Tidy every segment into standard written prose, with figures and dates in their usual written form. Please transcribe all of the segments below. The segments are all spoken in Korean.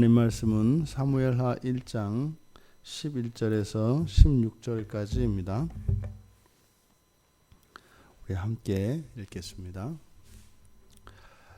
하나님 말씀은 사무엘하 1장 11절에서 16절까지입니다. 우리 함께 읽겠습니다.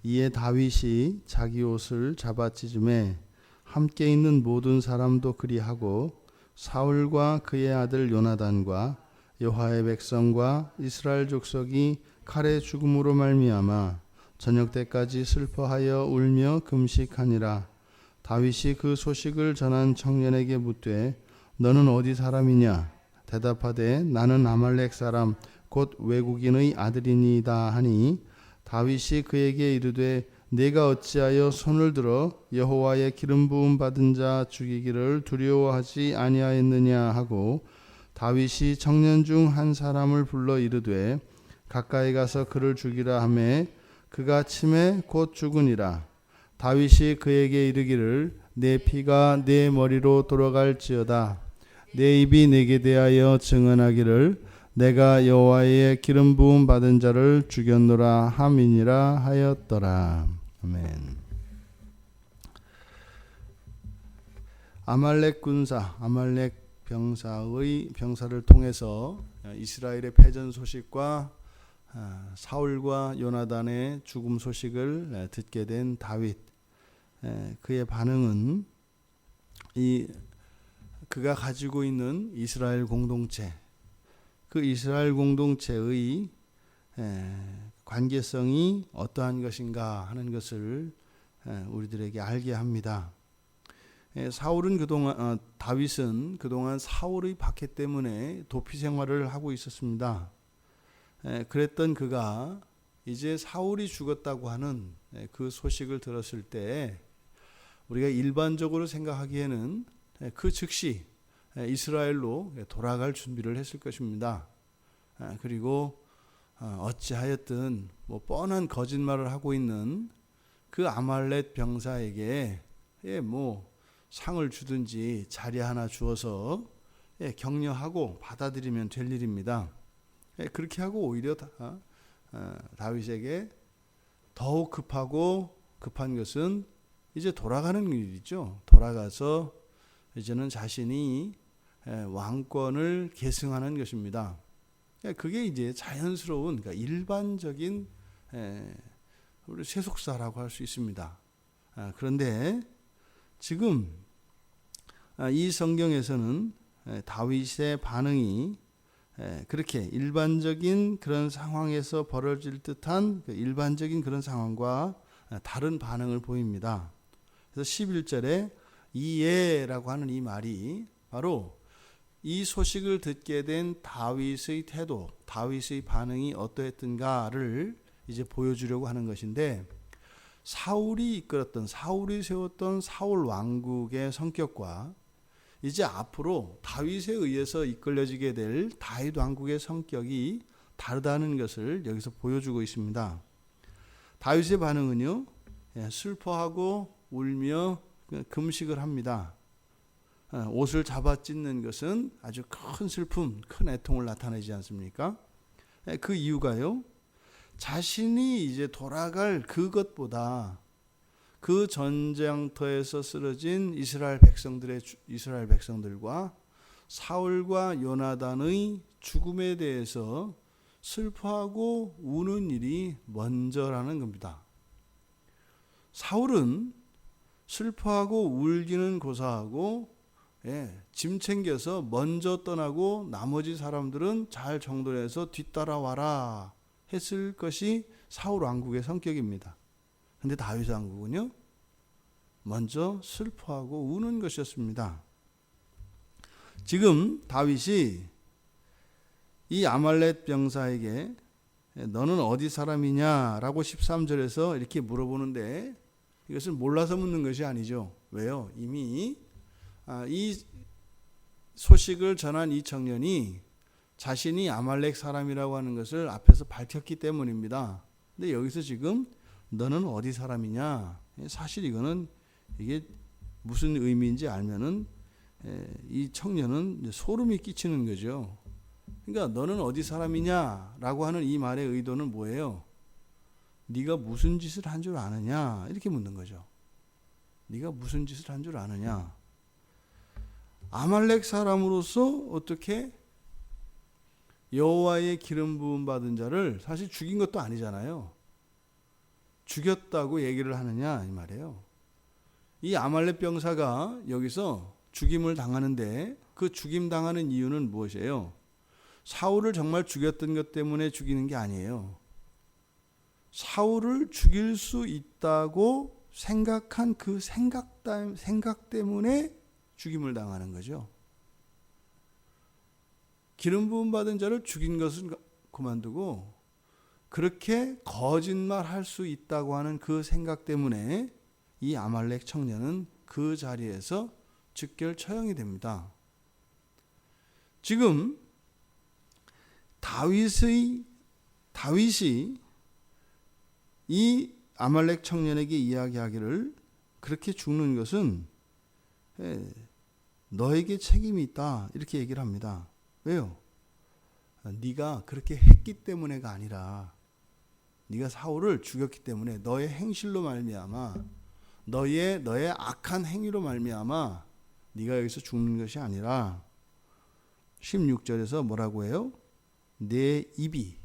이에 다윗이 자기 옷을 잡아 찢음에 함께 있는 모든 사람도 그리하고 사울과 그의 아들 요나단과 여호와의 백성과 이스라엘 족속이 칼의 죽음으로 말미암아 저녁 때까지 슬퍼하여 울며 금식하니라. 다윗이 그 소식을 전한 청년에게 묻되 너는 어디 사람이냐? 대답하되 나는 아말렉 사람 곧 외국인의 아들이니이다 하니 다윗이 그에게 이르되 네가 어찌하여 손을 들어 여호와의 기름 부음 받은 자 죽이기를 두려워하지 아니하였느냐 하고 다윗이 청년 중 한 사람을 불러 이르되 가까이 가서 그를 죽이라 하매 그가 침에 곧 죽으니라. 다윗이 그에게 이르기를 내 피가 내 머리로 돌아갈지어다. 내 입이 내게 대하여 증언하기를 내가 여호와의 기름 부음 받은 자를 죽였노라 함이니라 하였더라. 아멘. 아말렉 군사, 아말렉 병사를 통해서 이스라엘의 패전 소식과 사울과 요나단의 죽음 소식을 듣게 된 다윗. 그의 반응은 그가 가지고 있는 이스라엘 공동체, 그 이스라엘 공동체의 관계성이 어떠한 것인가 하는 것을 우리들에게 알게 합니다. 다윗은 그동안 사울의 박해 때문에 도피 생활을 하고 있었습니다. 그랬던 그가 이제 사울이 죽었다고 하는 그 소식을 들었을 때 우리가 일반적으로 생각하기에는 그 즉시 이스라엘로 돌아갈 준비를 했을 것입니다. 그리고 어찌하였든 뻔한 거짓말을 하고 있는 그 아말렉 병사에게 상을 주든지 자리 하나 주어서 격려하고 받아들이면 될 일입니다. 그렇게 하고 오히려 다윗에게 더욱 급한 것은 이제 돌아가는 일이죠. 돌아가서 이제는 자신이 왕권을 계승하는 것입니다. 그게 이제 자연스러운, 그러니까 일반적인 우리 세속사라고 할 수 있습니다. 그런데 지금 이 성경에서는 다윗의 반응이 그렇게 일반적인 그런 상황에서 벌어질 듯한 일반적인 그런 상황과 다른 반응을 보입니다. 그래서 11절에 이에라고 하는 이 말이 바로 이 소식을 듣게 된 다윗의 태도, 다윗의 반응이 어떠했던가를 이제 보여주려고 하는 것인데, 사울이 세웠던 사울 왕국의 성격과 이제 앞으로 다윗에 의해서 이끌려지게 될 다윗 왕국의 성격이 다르다는 것을 여기서 보여주고 있습니다. 다윗의 반응은요, 슬퍼하고 울며 금식을 합니다. 옷을 잡아 찢는 것은 아주 큰 슬픔, 큰 애통을 나타내지 않습니까? 그 이유가요, 자신이 이제 돌아갈 그것보다 그 전쟁터에서 쓰러진 이스라엘 백성들과 사울과 요나단의 죽음에 대해서 슬퍼하고 우는 일이 먼저라는 겁니다. 사울은 슬퍼하고 울기는 고사하고 짐 챙겨서 먼저 떠나고 나머지 사람들은 잘 정돈해서 뒤따라와라 했을 것이 사울 왕국의 성격입니다. 근데 다윗 왕국은요, 먼저 슬퍼하고 우는 것이었습니다. 지금 다윗이 이 아말렉 병사에게 너는 어디 사람이냐라고 13절에서 이렇게 물어보는데, 이것을 몰라서 묻는 것이 아니죠. 왜요? 이미 이 소식을 전한 이 청년이 자신이 아말렉 사람이라고 하는 것을 앞에서 밝혔기 때문입니다. 근데 여기서 지금 너는 어디 사람이냐? 사실 이게 무슨 의미인지 알면은 이 청년은 소름이 끼치는 거죠. 그러니까 너는 어디 사람이냐라고 하는 이 말의 의도는 뭐예요? 네가 무슨 짓을 한 줄 아느냐? 이렇게 묻는 거죠. 네가 무슨 짓을 한 줄 아느냐? 아말렉 사람으로서 어떻게 여호와의 기름 부음 받은 자를 사실 죽인 것도 아니잖아요. 죽였다고 얘기를 하느냐 이 말이에요. 이 아말렉 병사가 여기서 죽임을 당하는데 그 죽임 당하는 이유는 무엇이에요? 사울을 정말 죽였던 것 때문에 죽이는 게 아니에요. 사울을 죽일 수 있다고 생각한 그 생각 때문에 죽임을 당하는 거죠. 기름 부음 받은 자를 죽인 것은 그만두고 그렇게 거짓말할 수 있다고 하는 그 생각 때문에 이 아말렉 청년은 그 자리에서 즉결 처형이 됩니다. 지금 다윗이 이 아말렉 청년에게 이야기하기를 그렇게 죽는 것은 너에게 책임이 있다 이렇게 얘기를 합니다. 왜요? 네가 그렇게 했기 때문에가 아니라 네가 사울을 죽였기 때문에 너의 행실로 말미암아 너의 악한 행위로 말미암아 네가 여기서 죽는 것이 아니라 16절에서 뭐라고 해요? 내 입이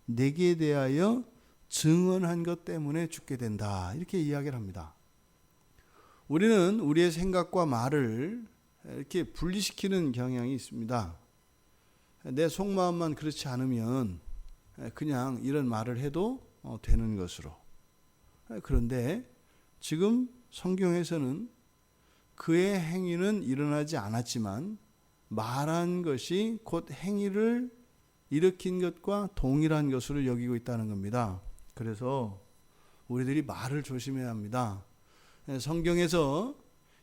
내게 대하여 증언한 것 때문에 죽게 된다 이렇게 이야기를 합니다. 우리는 우리의 생각과 말을 이렇게 분리시키는 경향이 있습니다. 내 속마음만 그렇지 않으면 그냥 이런 말을 해도 되는 것으로. 그런데 지금 성경에서는 그의 행위는 일어나지 않았지만 말한 것이 곧 행위를 일으킨 것과 동일한 것으로 여기고 있다는 겁니다. 그래서 우리들이 말을 조심해야 합니다. 성경에서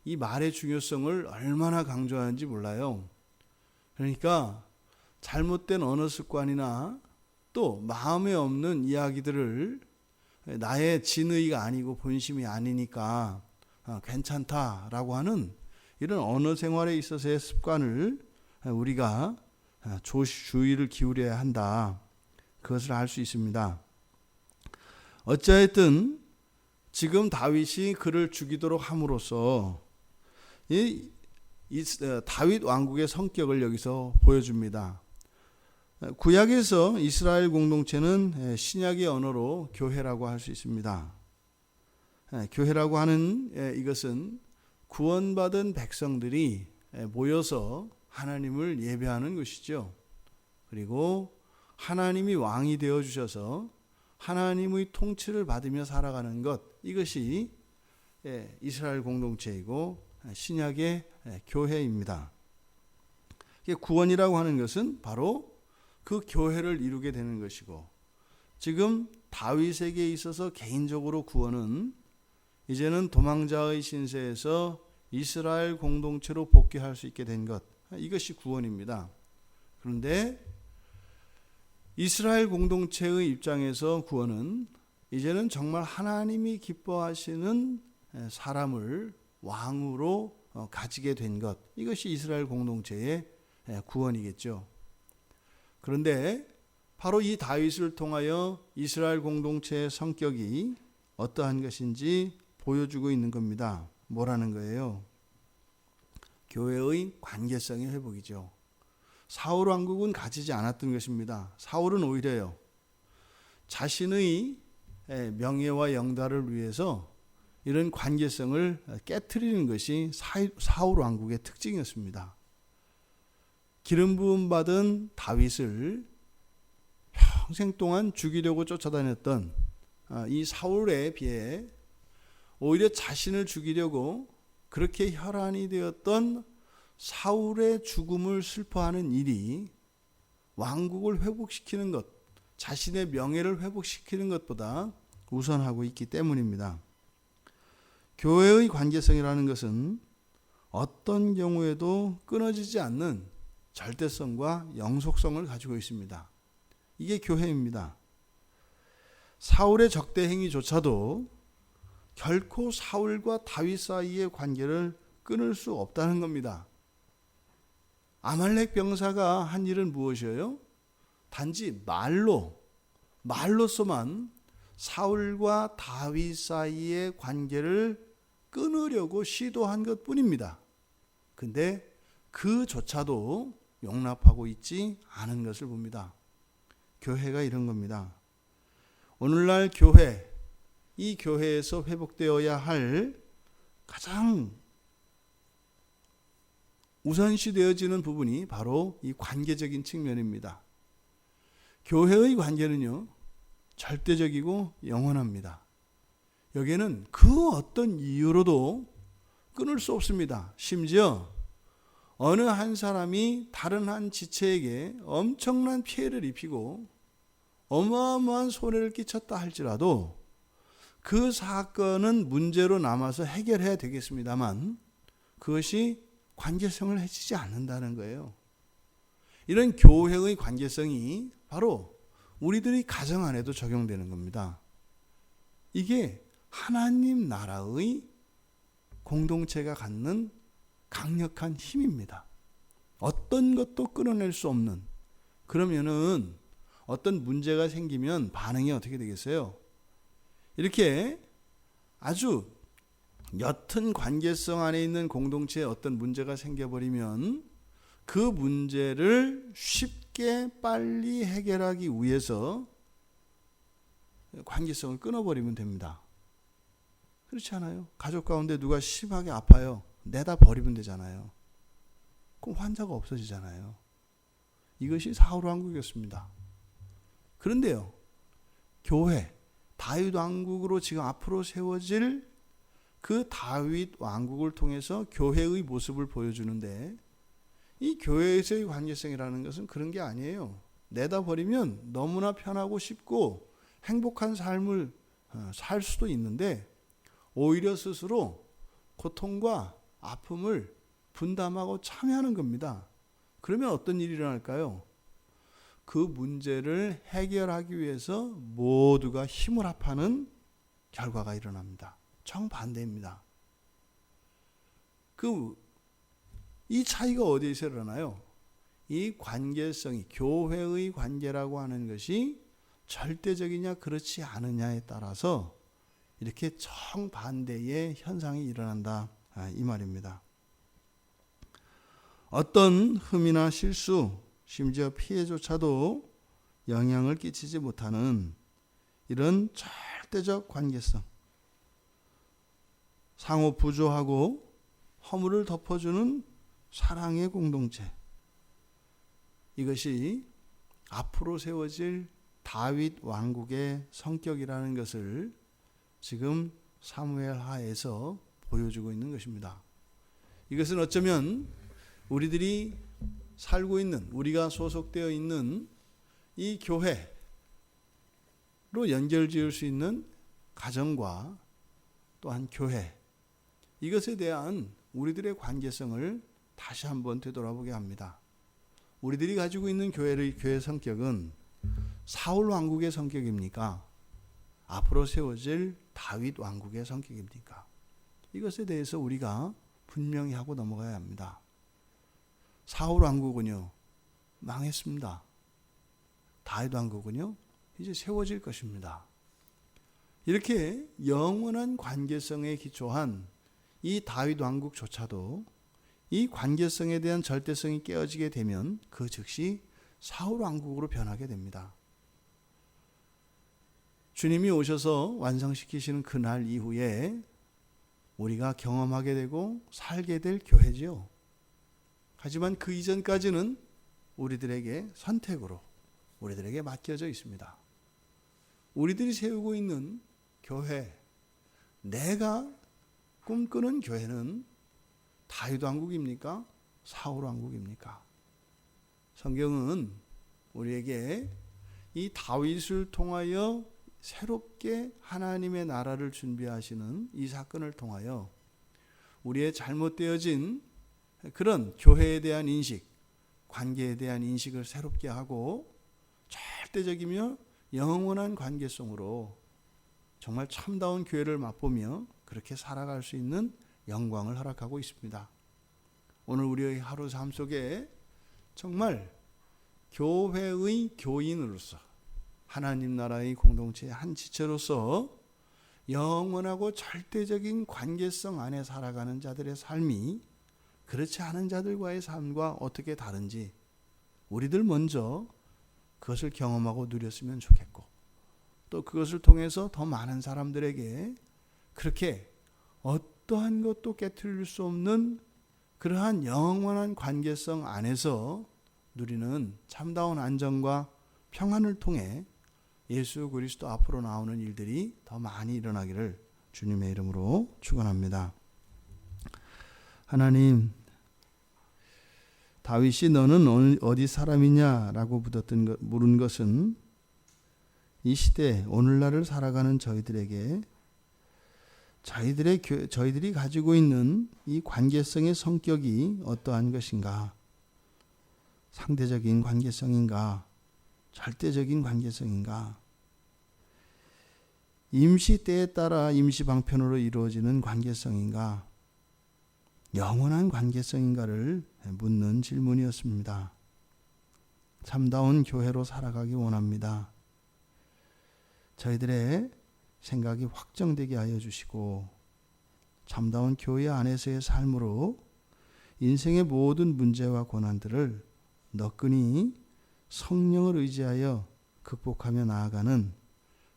이 말의 중요성을 얼마나 강조하는지 몰라요. 그러니까 잘못된 언어 습관이나 또 마음에 없는 이야기들을 나의 진의가 아니고 본심이 아니니까 괜찮다라고 하는 이런 언어 생활에 있어서의 습관을 우리가 주의를 기울여야 한다. 그것을 알 수 있습니다. 어찌하였든 지금 다윗이 그를 죽이도록 함으로써 이 다윗 왕국의 성격을 여기서 보여줍니다. 구약에서 이스라엘 공동체는 신약의 언어로 교회라고 할 수 있습니다. 교회라고 하는 이것은 구원받은 백성들이 모여서 하나님을 예배하는 것이죠. 그리고 하나님이 왕이 되어주셔서 하나님의 통치를 받으며 살아가는 것, 이것이 이스라엘 공동체이고 신약의 교회입니다. 구원이라고 하는 것은 바로 그 교회를 이루게 되는 것이고, 지금 다윗에게 있어서 개인적으로 구원은 이제는 도망자의 신세에서 이스라엘 공동체로 복귀할 수 있게 된 것, 이것이 구원입니다. 그런데 이스라엘 공동체의 입장에서 구원은 이제는 정말 하나님이 기뻐하시는 사람을 왕으로 가지게 된 것, 이것이 이스라엘 공동체의 구원이겠죠. 그런데 바로 이 다윗을 통하여 이스라엘 공동체의 성격이 어떠한 것인지 보여주고 있는 겁니다. 뭐라는 거예요? 교회의 관계성의 회복이죠. 사울 왕국은 가지지 않았던 것입니다. 사울은 오히려요, 자신의 명예와 영달을 위해서 이런 관계성을 깨트리는 것이 사울 왕국의 특징이었습니다. 기름 부음 받은 다윗을 평생 동안 죽이려고 쫓아다녔던 이 사울에 비해 오히려 자신을 죽이려고 그렇게 혈안이 되었던 사울의 죽음을 슬퍼하는 일이 왕국을 회복시키는 것, 자신의 명예를 회복시키는 것보다 우선하고 있기 때문입니다. 교회의 관계성이라는 것은 어떤 경우에도 끊어지지 않는 절대성과 영속성을 가지고 있습니다. 이게 교회입니다. 사울의 적대 행위조차도 결코 사울과 다윗 사이의 관계를 끊을 수 없다는 겁니다. 아말렉 병사가 한 일은 무엇이에요? 단지 말로서만 사울과 다윗 사이의 관계를 끊으려고 시도한 것뿐입니다. 근데 그조차도 용납하고 있지 않은 것을 봅니다. 교회가 이런 겁니다. 오늘날 교회, 이 교회에서 회복되어야 할 가장 우선시되어지는 부분이 바로 이 관계적인 측면입니다. 교회의 관계는요, 절대적이고 영원합니다. 여기에는 그 어떤 이유로도 끊을 수 없습니다. 심지어 어느 한 사람이 다른 한 지체에게 엄청난 피해를 입히고 어마어마한 손해를 끼쳤다 할지라도 그 사건은 문제로 남아서 해결해야 되겠습니다만 그것이 관계성을 해치지 않는다는 거예요. 이런 교회의 관계성이 바로 우리들의 가정 안에도 적용되는 겁니다. 이게 하나님 나라의 공동체가 갖는 강력한 힘입니다. 어떤 것도 끊어낼 수 없는. 그러면은 어떤 문제가 생기면 반응이 어떻게 되겠어요? 이렇게 아주 옅은 관계성 안에 있는 공동체에 어떤 문제가 생겨버리면 그 문제를 쉽게 빨리 해결하기 위해서 관계성을 끊어버리면 됩니다. 그렇지 않아요? 가족 가운데 누가 심하게 아파요. 내다 버리면 되잖아요. 그럼 환자가 없어지잖아요. 이것이 사울 왕국이었습니다. 그런데요, 교회, 다윗 왕국으로 지금 앞으로 세워질 그 다윗 왕국을 통해서 교회의 모습을 보여주는데, 이 교회에서의 관계성이라는 것은 그런 게 아니에요. 내다 버리면 너무나 편하고 쉽고 행복한 삶을 살 수도 있는데 오히려 스스로 고통과 아픔을 분담하고 참여하는 겁니다. 그러면 어떤 일이 일어날까요? 그 문제를 해결하기 위해서 모두가 힘을 합하는 결과가 일어납니다. 정반대입니다. 이 차이가 어디에서 일어나요? 이 관계성이, 교회의 관계라고 하는 것이 절대적이냐 그렇지 않느냐에 따라서 이렇게 정반대의 현상이 일어난다, 이 말입니다. 어떤 흠이나 실수, 심지어 피해조차도 영향을 끼치지 못하는 이런 절대적 관계성, 상호 부조하고 허물을 덮어주는 사랑의 공동체, 이것이 앞으로 세워질 다윗 왕국의 성격이라는 것을 지금 사무엘 하에서 보여주고 있는 것입니다. 이것은 어쩌면 우리들이 살고 있는, 우리가 소속되어 있는 이 교회로 연결지을 수 있는 가정과 또한 교회, 이것에 대한 우리들의 관계성을 다시 한번 되돌아보게 합니다. 우리들이 가지고 있는 교회 성격은 사울 왕국의 성격입니까? 앞으로 세워질 다윗 왕국의 성격입니까? 이것에 대해서 우리가 분명히 하고 넘어가야 합니다. 사울 왕국은요, 망했습니다. 다윗 왕국은요, 이제 세워질 것입니다. 이렇게 영원한 관계성에 기초한 이 다윗 왕국조차도 이 관계성에 대한 절대성이 깨어지게 되면 그 즉시 사울 왕국으로 변하게 됩니다. 주님이 오셔서 완성시키시는 그날 이후에 우리가 경험하게 되고 살게 될 교회지요. 하지만 그 이전까지는 우리들에게 선택으로, 우리들에게 맡겨져 있습니다. 우리들이 세우고 있는 교회, 내가 꿈꾸는 교회는 다윗 왕국입니까? 사울 왕국입니까? 성경은 우리에게 이 다윗을 통하여 새롭게 하나님의 나라를 준비하시는 이 사건을 통하여 우리의 잘못되어진 그런 교회에 대한 인식, 관계에 대한 인식을 새롭게 하고 절대적이며 영원한 관계성으로 정말 참다운 교회를 맛보며 그렇게 살아갈 수 있는 영광을 허락하고 있습니다. 오늘 우리의 하루 삶 속에 정말 교회의 교인으로서, 하나님 나라의 공동체의 한 지체로서 영원하고 절대적인 관계성 안에 살아가는 자들의 삶이 그렇지 않은 자들과의 삶과 어떻게 다른지 우리들 먼저 그것을 경험하고 누렸으면 좋겠고, 또 그것을 통해서 더 많은 사람들에게 그렇게 어떠한 것도 깨트릴 수 없는 그러한 영원한 관계성 안에서 누리는 참다운 안정과 평안을 통해 예수 그리스도 앞으로 나오는 일들이 더 많이 일어나기를 주님의 이름으로 축원합니다. 하나님, 다윗이 너는 어디 사람이냐라고 물은 것은 이 시대 오늘날을 살아가는 저희들에게 저희들이 가지고 있는 이 관계성의 성격이 어떠한 것인가? 상대적인 관계성인가? 절대적인 관계성인가? 임시 때에 따라 임시 방편으로 이루어지는 관계성인가? 영원한 관계성인가를 묻는 질문이었습니다. 참다운 교회로 살아가기 원합니다. 저희들의 생각이 확정되게 하여 주시고 참다운 교회 안에서의 삶으로 인생의 모든 문제와 고난들을 너끈히 성령을 의지하여 극복하며 나아가는,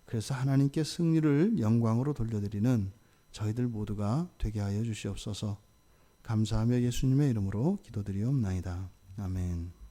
그래서 하나님께 승리를 영광으로 돌려드리는 저희들 모두가 되게 하여 주시옵소서. 감사하며 예수님의 이름으로 기도드리옵나이다. 아멘.